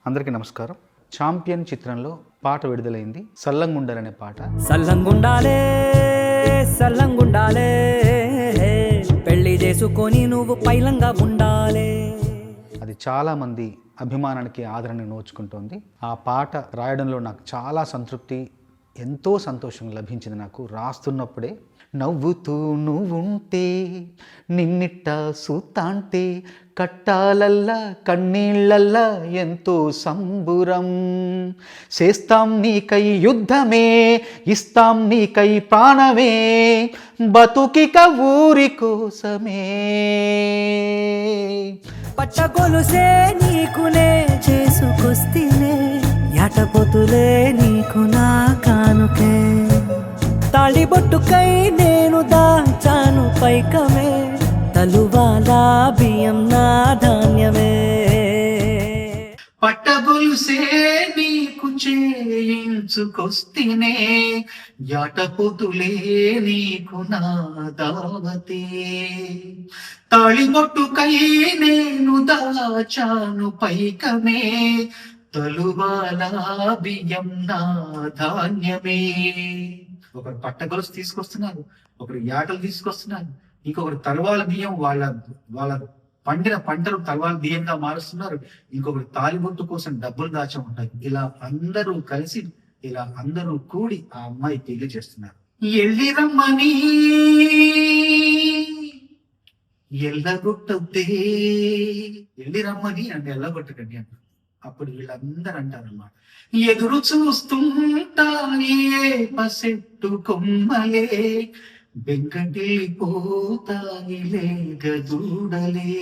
అందరికీ నమస్కారం. ఛాంపియన్ చిత్రంలో పాట విడుదలైంది. సల్లంగుండాలనే పాట. సల్లంగుండాలే సల్లంగుండాలే పెళ్లి చేసుకొని నువ్వు పైలంగా ఉండాలే. అది చాలామంది అభిమానానికి ఆదరణ నోచుకుంటోంది. ఆ పాట రాయడంలో నాకు చాలా సంతృప్తి, ఎంతో సంతోషం లభించింది. నాకు రాస్తున్నప్పుడే నవ్వుతూ నువ్వుంటే నిన్నిట్ట సూతాంటే కట్టాలల్లా కన్నీళ్ళల్లా ఎంతో సంబురం, చేస్తాం నీకై యుద్ధమే ఇస్తాం నీకై ప్రాణమే బతుకిక ఊరి కోసమే. పట్టగొలుసే నీకునే చేసుకొస్తేనే ఎటపోతులే నీకు నా కానుకే. తాళిబొట్టుకై నేను దాచాను పైకమే, తలువాలా బియ్యం నా ధాన్యమే. పట్టగొలుసే నీకు చేయించుకొస్తేనే యాటపోతులే నీకు నా దావతే. తాళిబొట్టుకై నేను దాచాను పైకమే, తలువాలా బియ్యం నా ధాన్యమే. ఒకరు పట్టగొలుసు తీసుకొస్తున్నారు, ఒకరు యాటలు తీసుకొస్తున్నారు, ఇంకొకరు తలవాల బియ్యం వాళ్ళ పండిన పంటలు తలవాల బియ్యంగా మారుస్తున్నారు, ఇంకొకరు తాలిబొట్టు కోసం డబ్బులు దాచి ఉంటాయి. ఇలా అందరూ కలిసి ఇలా అందరూ కూడి ఆ అమ్మాయి పెళ్లి చేస్తున్నారు. ఎల్లి రమ్మని ఎల్లగొట్టద్దే, ఎల్లి రమ్మని అంటే ఎల్లగొట్టకండి అంటారు. అప్పుడు వీళ్ళందరూ అంటారన్నమాట, ఎదురు చూస్తుంటాయి పసెట్టు కొమ్మలే బెంగటిల్లిపోతాయిలే గదూడలే.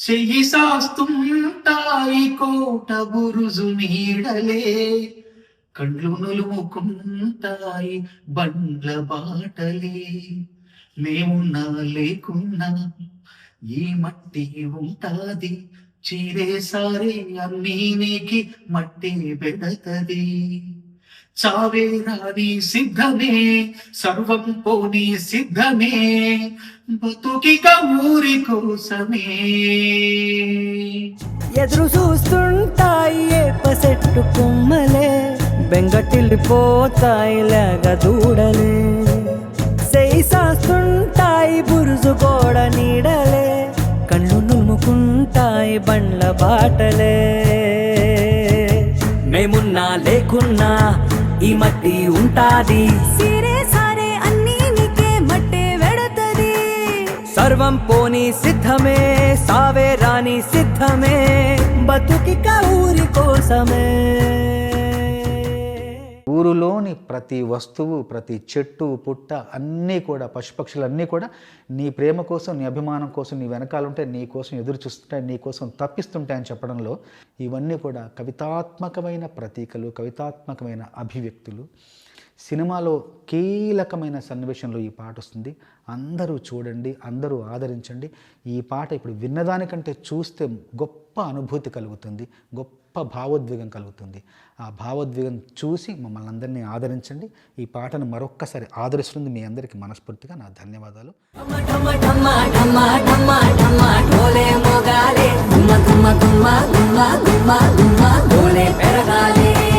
చెయ్యి సాస్తుంటాయి కోట బురుజు నీడలే, కళ్ళు నులుముకుంటాయి బండ్ల బాటలే. మేమున్నా లేకున్నా ఈ మట్టి ఉంటాది, చీరేసారే అన్నీ నీకి మట్టి పెడతది. చావే రాని సిద్ధమే సర్వం పోని సిద్ధమే బతుకిక ఊరి కోసమే. ఎదురు చూస్తుంటాయి పసెట్టు కొమ్మలే బెంగటిల్లిపోతాయి లేగ దూడలే. సెయి సాస్తుంటాయి బురుజు గోడ నీడలే, కళ్ళు నులుముకుంటాయి బండ్ల బాటలే. మేమున్నా లేకున్నా ఈ మట్టి ఉంటాది, సిరే సారే అన్నీ నీకే మట్టే వెడతది. సర్వం పోని సిద్ధమే సావే రాని సిద్ధమే బతుకిక ఊరి కోసమే. ఊరులోని ప్రతి వస్తువు, ప్రతి చెట్టు పుట్ట అన్నీ కూడా, పశుపక్షులన్నీ కూడా నీ ప్రేమ కోసం, నీ అభిమానం కోసం, నీ వెనకాలంటే నీ కోసం ఎదురు చూస్తుంటాయి, నీ కోసం తప్పిస్తుంటాయని చెప్పడంలో ఇవన్నీ కూడా కవితాత్మకమైన ప్రతీకలు, కవితాత్మకమైన అభివ్యక్తులు. సినిమాలో కీలకమైన సన్నివేశంలో ఈ పాట వస్తుంది. అందరూ చూడండి, అందరూ ఆదరించండి. ఈ పాట ఇప్పుడు విన్నదానికంటే చూస్తే గొప్ప అనుభూతి కలుగుతుంది, గొప్ప భావోద్వేగం కలుగుతుంది. ఆ భావోద్వేగం చూసి మమ్మల్ని అందరినీ ఆదరించండి. ఈ పాటను మరొక్కసారి ఆదరిస్తుంది మీ అందరికీ మనస్ఫూర్తిగా నా ధన్యవాదాలు. పెరగాలి